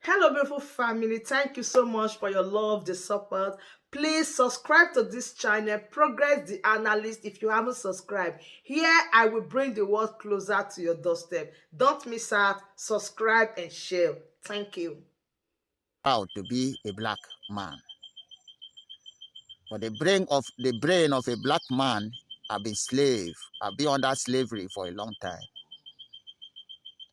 Hello, beautiful family. Thank you so much for your love, the support. Please subscribe to this channel, Progress the Analyst, if you haven't subscribed. Here, I will bring the world closer to your doorstep. Don't miss out. Subscribe and share. Thank you. Proud to be a black man. But the brain of a black man have been under slavery for a long time.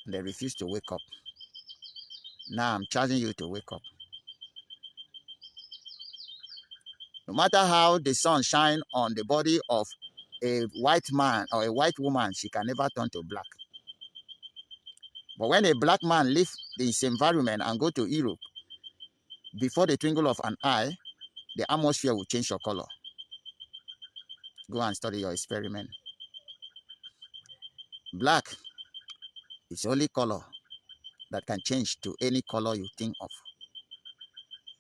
And they refuse to wake up. Now I'm charging you to wake up. No matter how the sun shines on the body of a white man or a white woman, she can never turn to black. But when a black man leaves this environment and go to Europe, before the twinkle of an eye, the atmosphere will change your color. Go and study your experiment. Black is the only color that can change to any color you think of.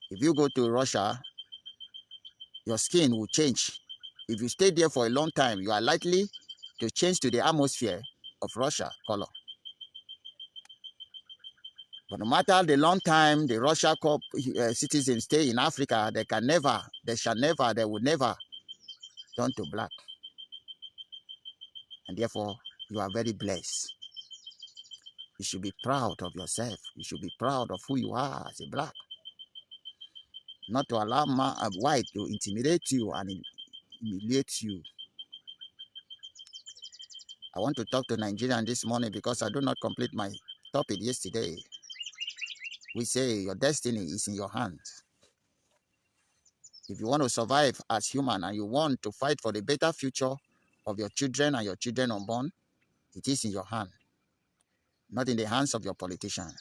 If you go to Russia, your skin will change. If you stay there for a long time, you are likely to change to the atmosphere of Russia color. But no matter the long time the Russia citizens stay in Africa, they will never turn to black. And therefore, you are very blessed. You should be proud of yourself. You should be proud of who you are as a black. Not to allow white to intimidate you and humiliate you. I want to talk to Nigerians this morning because I do not complete my topic yesterday. We say your destiny is in your hands. If you want to survive as human and you want to fight for the better future of your children and your children unborn, it is in your hand, not in the hands of your politician.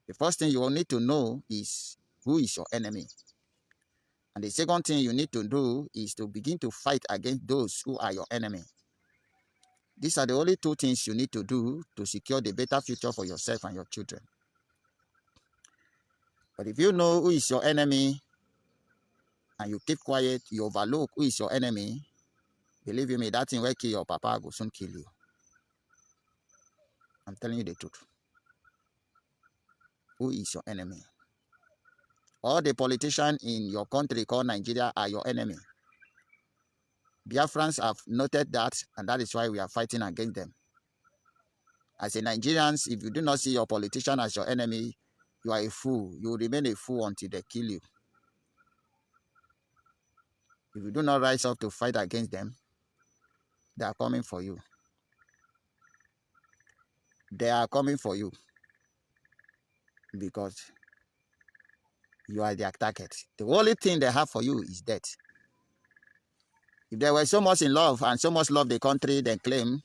The first thing you will need to know is who is your enemy. And the second thing you need to do is to begin to fight against those who are your enemy. These are the only two things you need to do to secure the better future for yourself and your children. But if you know who is your enemy and you keep quiet, you overlook who is your enemy, believe me, that thing will kill your papa will soon kill you. I'm telling you the truth. Who is your enemy? All the politicians in your country called Nigeria are your enemy. Biafrans have noted that, and that is why we are fighting against them. As a Nigerians, if you do not see your politician as your enemy, you are a fool. You will remain a fool until they kill you. If you do not rise up to fight against them, they are coming for you. They are coming for you because you are their target. The only thing they have for you is death. If they were so much in love and so much love the country they claim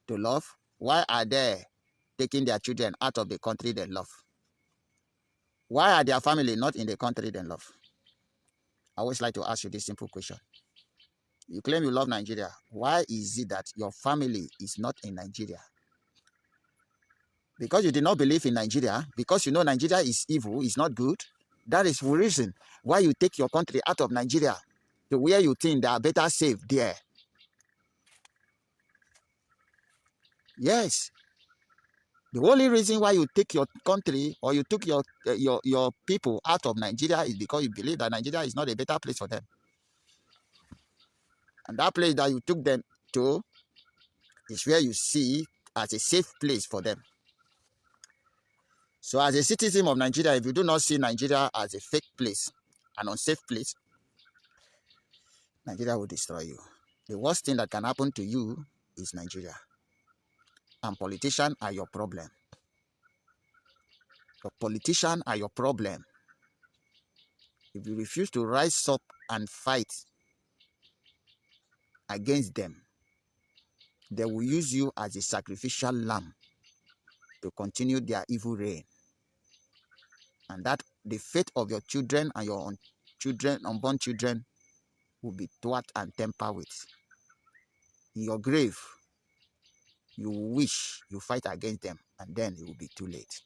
to love, why are they taking their children out of the country they love? Why are their family not in the country they love? I always like to ask you this simple question. You claim you love Nigeria. Why is it that your family is not in Nigeria? Because you did not believe in Nigeria, because you know Nigeria is evil, is not good. That is the reason why you take your country out of Nigeria to where you think they are better safe there. Yes. The only reason why you take your country or you took your people out of Nigeria is because you believe that Nigeria is not a better place for them. And that place that you took them to is where you see as a safe place for them. So as a citizen of Nigeria, if you do not see Nigeria as a fake place, an unsafe place, Nigeria will destroy you. The worst thing that can happen to you is Nigeria. And politicians are your problem. The politicians are your problem. If you refuse to rise up and fight against them, they will use you as a sacrificial lamb to continue their evil reign. And that the fate of your children and your unborn children will be thwarted and tempered with. In your grave, you wish you fight against them, and then it will be too late.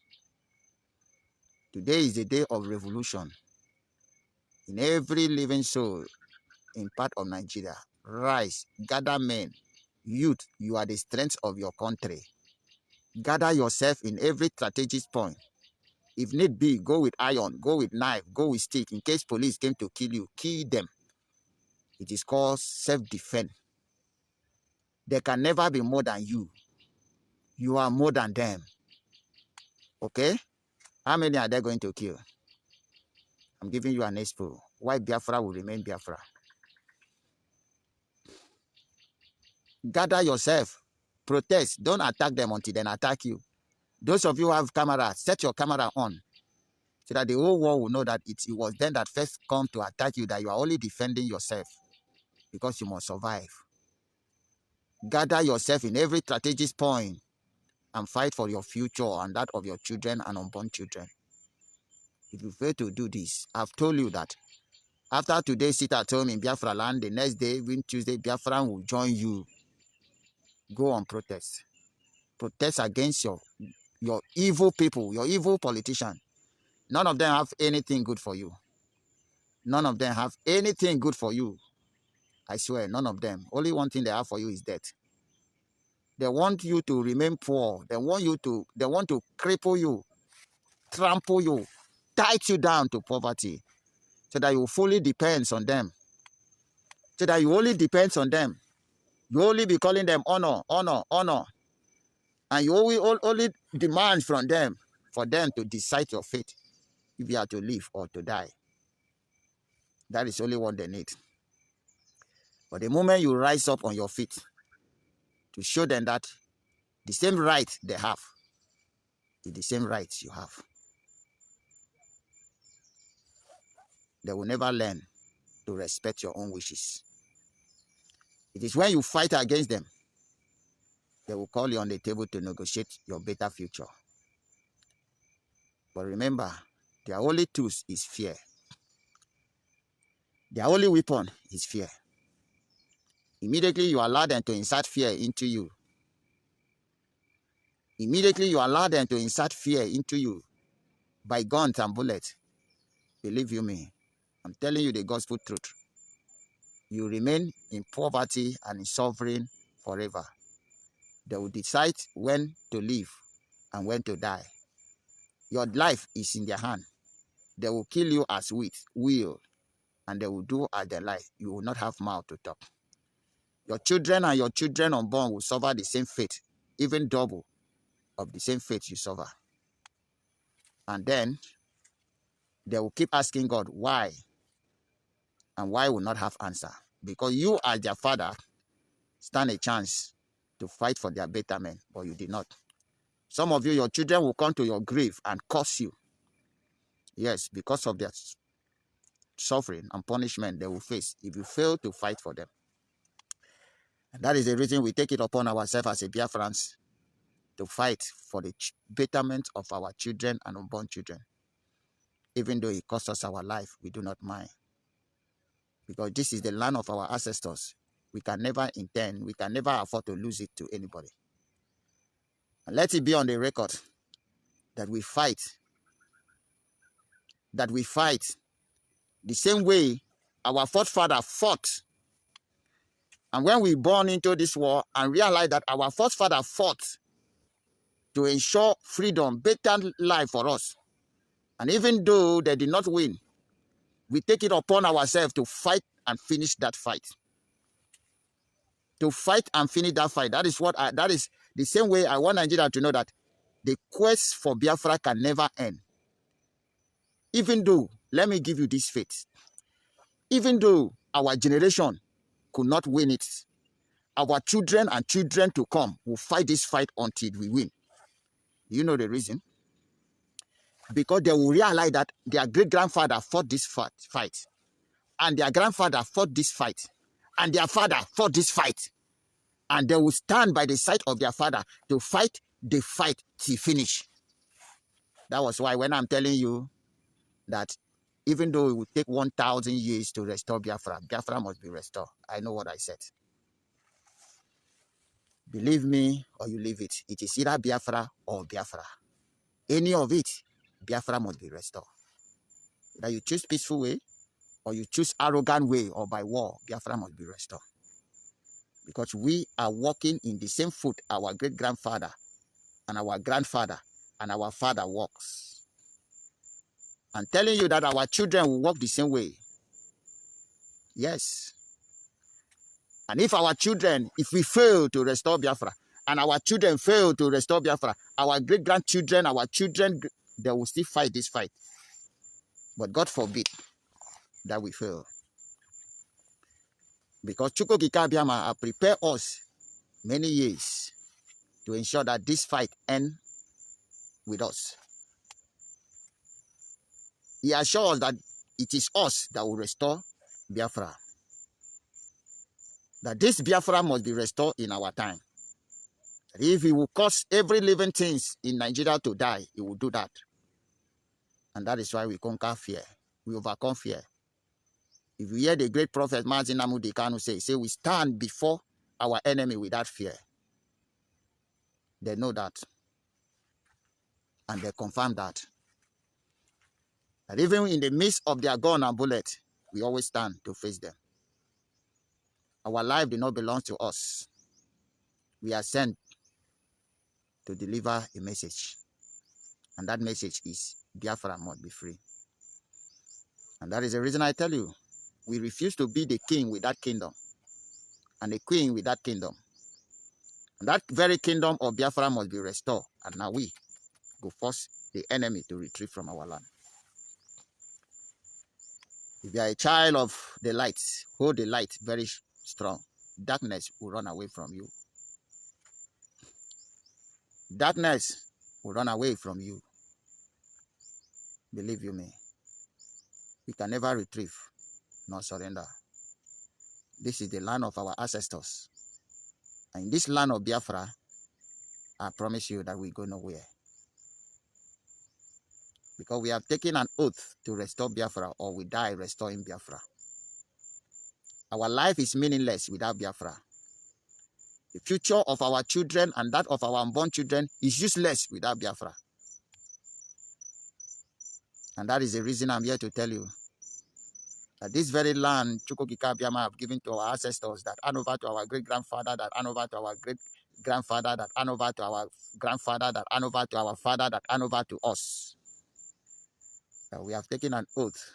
Today is the day of revolution. In every living soul in part of Nigeria, rise, gather men, youth, you are the strength of your country. Gather yourself in every strategic point. If need be, go with iron, go with knife, go with stick. In case police came to kill you, kill them. It is called self-defense. They can never be more than you. You are more than them. Okay? How many are they going to kill? I'm giving you an expo. Why Biafra will remain Biafra. Gather yourself. Protest. Don't attack them until they attack you. Those of you who have camera, set your camera on so that the whole world will know that it was them that first come to attack you, that you are only defending yourself because you must survive. Gather yourself in every strategic point and fight for your future and that of your children and unborn children. If you fail to do this, I've told you that after today, sit at home in Biafra land, the next day, even Tuesday, Biafra will join you. Go on protest. Protest against your evil people, your evil politicians. None of them have anything good for you. None of them have anything good for you. I swear, none of them. Only one thing they have for you is death. They want you to remain poor. They want to cripple you, trample you, tie you down to poverty, so that you fully depends on them. So that you only depends on them. You only be calling them honor, honor, honor. And you only demand from them for them to decide your fate, if you are to live or to die. That is only what they need. But the moment you rise up on your feet to show them that the same right they have is the same rights you have, they will never learn to respect your own wishes. It is when you fight against them, they will call you on the table to negotiate your better future. But remember, their only tools is fear. Their only weapon is fear. Immediately you allow them to insert fear into you. Immediately you allow them to insert fear into you by guns and bullets. Believe you me, I'm telling you the gospel truth. You remain in poverty and in suffering forever. They will decide when to live and when to die. Your life is in their hand. They will kill you as will, and they will do as they like. You will not have mouth to talk. Your children and your children unborn will suffer the same fate, even double of the same fate you suffer. And then they will keep asking God why, and why will not have answer. Because you as their father stand a chance to fight for their betterment, but you did not. Some of you, your children will come to your grave and curse you. Yes, because of their suffering and punishment they will face if you fail to fight for them. And that is the reason we take it upon ourselves as a Biafrans to fight for the betterment of our children and unborn children. Even though it costs us our life, we do not mind. Because this is the land of our ancestors. We can never afford to lose it to anybody. And let it be on the record that we fight the same way our forefather fought. And when we born into this war and realize that our forefather fought to ensure freedom, better life for us, and even though they did not win, we take it upon ourselves to fight and finish that fight. To fight and finish that fight. That is the same way I want Nigeria to know that the quest for Biafra can never end. Even though, let me give you this faith, even though our generation could not win it, our children and children to come will fight this fight until we win. You know the reason? Because they will realize that their great-grandfather fought this fight, and their grandfather fought this fight, and their father fought this fight, and they will stand by the side of their father to fight the fight till finish. That was why when I'm telling you that even though it would take 1,000 years to restore Biafra, Biafra must be restored. I know what I said. Believe me or you leave it. It is either Biafra or Biafra. Any of it, Biafra must be restored. That you choose peaceful way or you choose arrogant way or by war, Biafra must be restored. Because we are walking in the same foot our great-grandfather and our grandfather and our father walks. I'm telling you that our children will walk the same way. Yes. And if our children, if we fail to restore Biafra, and our children fail to restore Biafra, our great-grandchildren, our children, they will still fight this fight. But God forbid that we fail. Because Chukwukika Abiyama have prepared us many years to ensure that this fight ends with us. He assures us that it is us that will restore Biafra. That this Biafra must be restored in our time. If he will cause every living thing in Nigeria to die, he will do that. And that is why we conquer fear. We overcome fear. If you hear the great prophet Mazin Nnamdi Kanu say, we stand before our enemy without fear. They know that. And they confirm that. That even in the midst of their gun and bullet, we always stand to face them. Our life does not belong to us. We are sent to deliver a message. And that message is Biafra must be free. And that is the reason I tell you, we refuse to be the king with that kingdom and the queen with that kingdom. And that very kingdom of Biafra must be restored. And now we go force the enemy to retreat from our land. If you are a child of the light, hold the light very strong. Darkness will run away from you. Darkness will run away from you. Believe you me. We can never retrieve nor surrender. This is the land of our ancestors. And in this land of Biafra, I promise you that we go nowhere. Because we have taken an oath to restore Biafra, or we die restoring Biafra. Our life is meaningless without Biafra. The future of our children and that of our unborn children is useless without Biafra. And that is the reason I'm here to tell you that this very land Chukwukika Abiyama have given to our ancestors, that hand over to our great-grandfather, that hand over to our great-grandfather, that hand over to our grandfather, that hand over to our father, that hand over to us. That we have taken an oath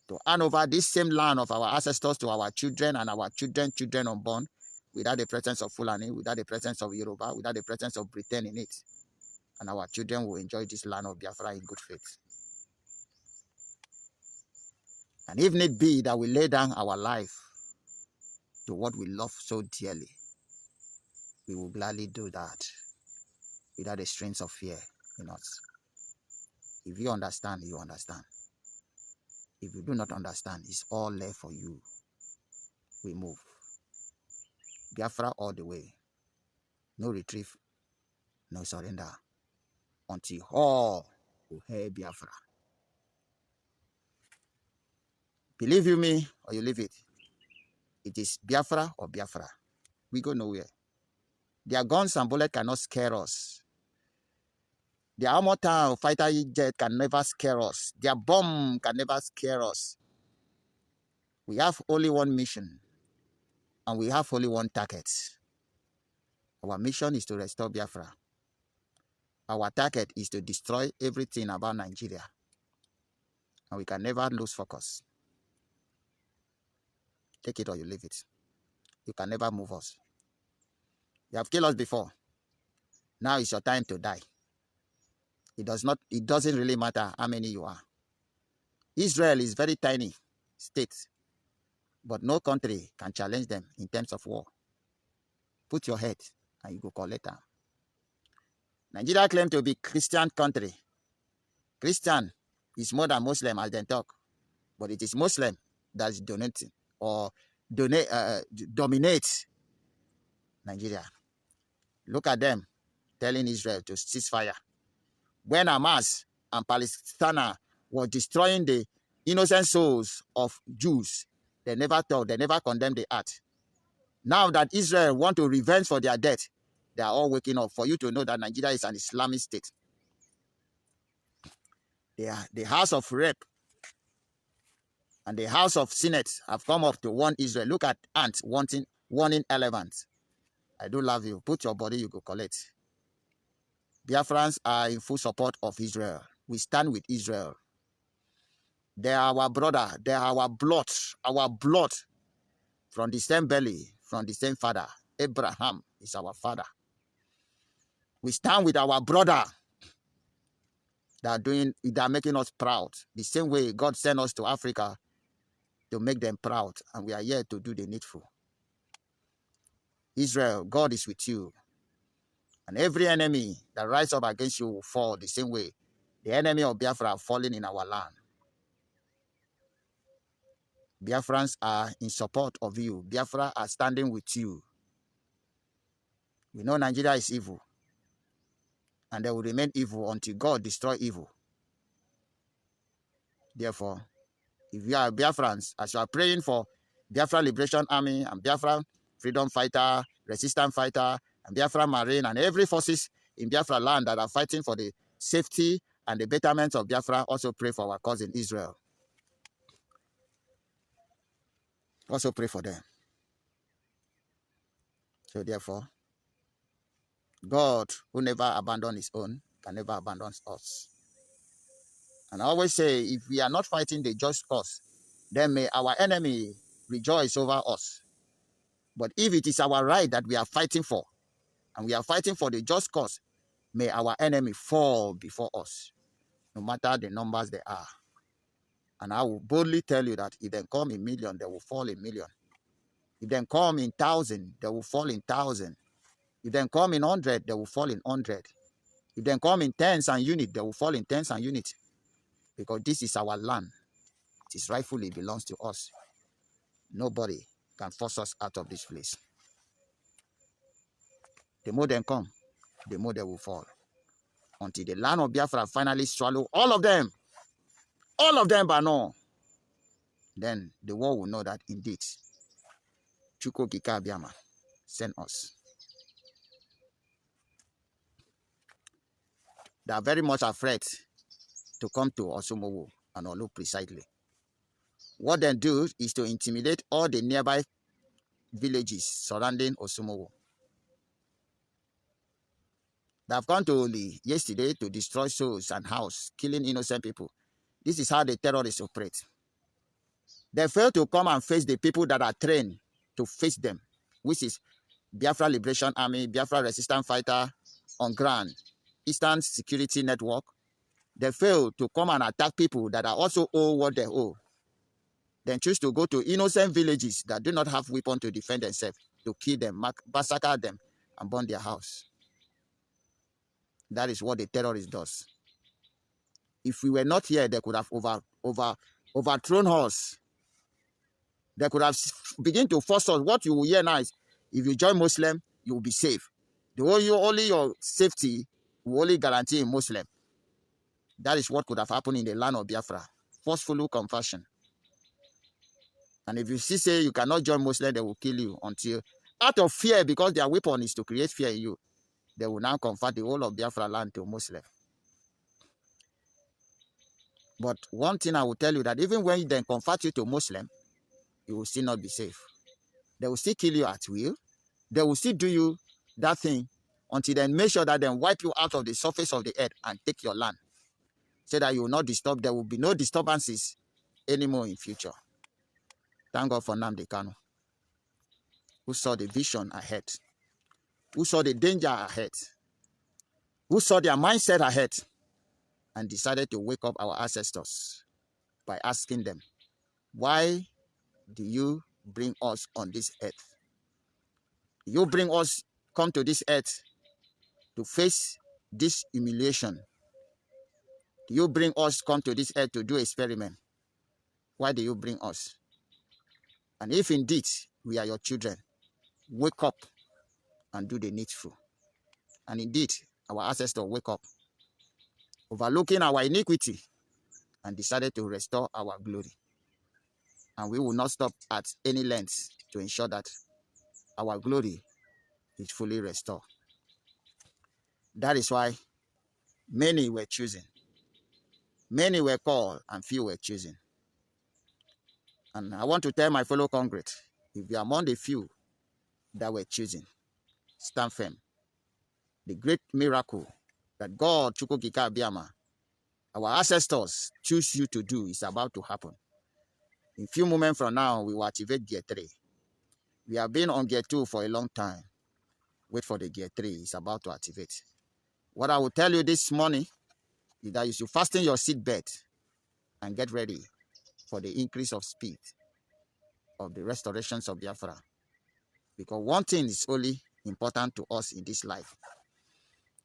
to hand over this same land of our ancestors to our children and our children unborn, without the presence of Fulani, without the presence of Yoruba, without the presence of Britain in it. And our children will enjoy this land of Biafra in good faith. And if need be that we lay down our life to what we love so dearly, we will gladly do that without the strings of fear in us. If you understand, you understand. If you do not understand, it's all left for you. We move. Biafra all the way. No retrieve, no surrender. Until all will hear Biafra. Believe you me or you leave it. It is Biafra or Biafra. We go nowhere. Their guns and bullets cannot scare us. Their armor tank fighter jet can never scare us. Their bomb can never scare us. We have only one mission. And we have only one target. Our mission is to restore Biafra. Our target is to destroy everything about Nigeria. And we can never lose focus. Take it or you leave it. You can never move us. You have killed us before. Now it's your time to die. It doesn't really matter how many you are. Israel is very tiny state, but no country can challenge them in terms of war. Put your head and you go collect them. Nigeria claims to be Christian country. Christian is more than Muslim as they talk, but it is Muslim that's donating or dominates Nigeria. Look at them telling Israel to cease fire. When Hamas and Palestine were destroying the innocent souls of Jews, they never thought, they never condemned the act. Now that Israel want to revenge for their death, they are all waking up for you to know that Nigeria is an Islamic state. The House of Rep and the House of Senate have come up to warn Israel. Look at ants warning elephants. I do love you. Put your body, you go collect. Biafrans are in full support of Israel. We stand with Israel. They are our brother. They are our blood. Our blood from the same belly, from the same father. Abraham is our father. We stand with our brother that are making us proud. The same way God sent us to Africa to make them proud, and we are here to do the needful. Israel, God is with you. And every enemy that rises up against you will fall the same way. The enemy of Biafra are falling in our land. Biafrans are in support of you. Biafra are standing with you. We know Nigeria is evil, and they will remain evil until God destroy evil. Therefore, if you are Biafrans, as you are praying for Biafra Liberation Army and Biafra Freedom Fighter, Resistance Fighter, and Biafra Marine, and every forces in Biafra land that are fighting for the safety and the betterment of Biafra, also pray for our cousin Israel. Also pray for them. So therefore, God, who never abandons his own, can never abandon us. And I always say, if we are not fighting the just cause, then may our enemy rejoice over us. But if it is our right that we are fighting for, and we are fighting for the just cause, may our enemy fall before us, no matter the numbers they are. And I will boldly tell you that if they come in million, they will fall in million. If they come in 1,000, they will fall in 1,000. If they come in 100, they will fall in 100. If they come in tens and units, they will fall in tens and units. Because this is our land. It is rightfully belongs to us. Nobody can force us out of this place. The more they come, the more they will fall. Until the land of Biafra finally swallow all of them but no. Then the world will know that indeed Chukwu Kika Biama sent us. They are very much afraid to come to Osumowo and Olu precisely. What they do is to intimidate all the nearby villages surrounding Osumowo. They have gone to Oli yesterday to destroy souls and house, killing innocent people. This is how the terrorists operate. They fail to come and face the people that are trained to face them, which is Biafra Liberation Army, Biafra Resistance Fighter on ground, Eastern Security Network. They fail to come and attack people that are also owe what they owe. Then choose to go to innocent villages that do not have weapons to defend themselves, to kill them, massacre them, and burn their house. That is what the terrorist does. If we were not here, they could have overthrown us. They could have begin to force us. What you will hear now is, if you join Muslim, you will be safe. Only your safety will only guarantee a Muslim. That is what could have happened in the land of Biafra. Forceful conversion. And if you say you cannot join Muslim, they will kill you until, out of fear, because their weapon is to create fear in you, they will now convert the whole of Biafra land to Muslim. But one thing I will tell you, that even when they convert you to Muslim, you will still not be safe. They will still kill you at will. They will still do you that thing until they make sure that they wipe you out of the surface of the earth and take your land, so that you will not disturb. There will be no disturbances anymore in future. Thank God for Nnamdi Kanu, who saw the vision ahead, who saw the danger ahead, who saw their mindset ahead, and decided to wake up our ancestors by asking them, why do you bring us on this earth? You bring us, come to this earth to face this humiliation. Do you bring us, come to this earth to do experiment? Why do you bring us? And if indeed we are your children, wake up and do the needful. And indeed, our ancestors wake up, overlooking our iniquity, and decided to restore our glory. And we will not stop at any length to ensure that our glory is fully restored. That is why many were chosen. Many were called and few were chosen. And I want to tell my fellow congregants, if you are among the few that were chosen, stand firm. The great miracle that God, Chukukika Abiyama, our ancestors choose you to do is about to happen. In a few moments from now, we will activate gear 3. We have been on gear 2 for a long time. Wait for the gear 3. It's about to activate. What I will tell you this morning is that you should fasten your seatbelt and get ready for the increase of speed of the restorations of Biafra. Because one thing is only important to us in this life,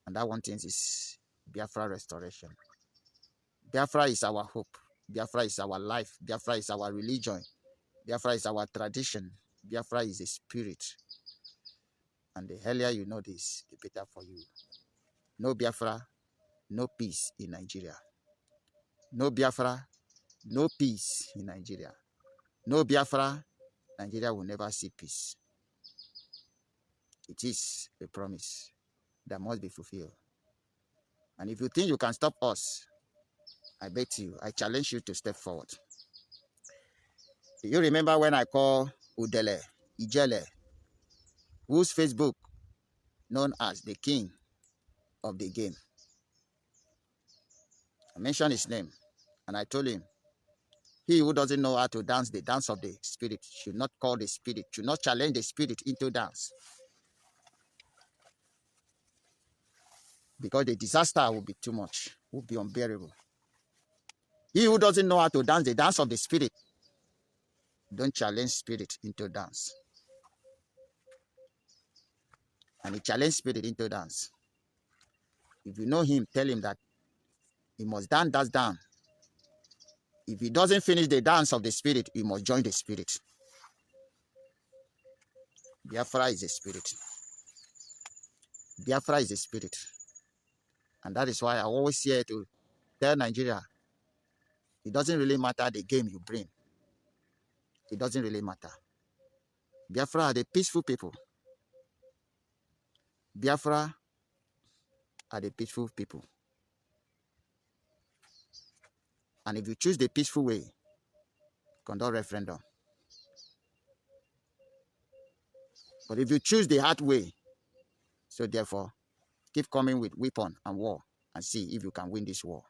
and that one thing is Biafra restoration. Biafra is our hope. Biafra is our life. Biafra is our religion. Biafra is our tradition. Biafra is a spirit. And the earlier you know this, the better for you. No Biafra, no peace in Nigeria. No Biafra, no peace in Nigeria. No Biafra, Nigeria will never see peace. It is a promise that must be fulfilled. And if you think you can stop us, I bet you, I challenge you to step forward. Do you remember when I called Udele Ijele, whose Facebook known as the king of the game? I mentioned his name and I told him, he who doesn't know how to dance the dance of the spirit should not call the spirit, should not challenge the spirit into dance. Because the disaster will be too much, will be unbearable. He who doesn't know how to dance the dance of the spirit, don't challenge spirit into dance. And he challenged spirit into dance. If you know him, tell him that he must dance down. If he doesn't finish the dance of the spirit, he must join the spirit. Biafra is a spirit. Biafra is a spirit. And that is why I always here to tell Nigeria, it doesn't really matter the game you bring. It doesn't really matter. Biafra are the peaceful people. Biafra are the peaceful people. And if you choose the peaceful way, conduct referendum. But if you choose the hard way, so therefore, keep coming with weapon and war and see if you can win this war.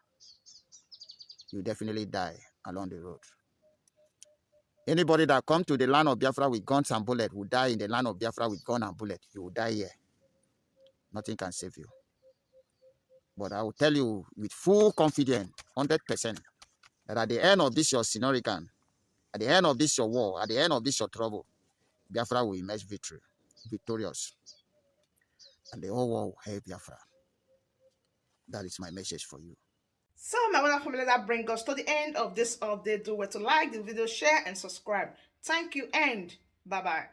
You definitely die along the road. Anybody that come to the land of Biafra with guns and bullets will die in the land of Biafra with gun and bullet. You will die here. Nothing can save you. But I will tell you with full confidence, 100%, that at the end of this your scenarican, at the end of this your war, at the end of this your trouble, Biafra will emerge victorious. And the whole world will hail Biafra. That is my message for you. So, my wonderful family, that brings us to the end of this update. Do well to like the video, share, and subscribe. Thank you, and bye bye.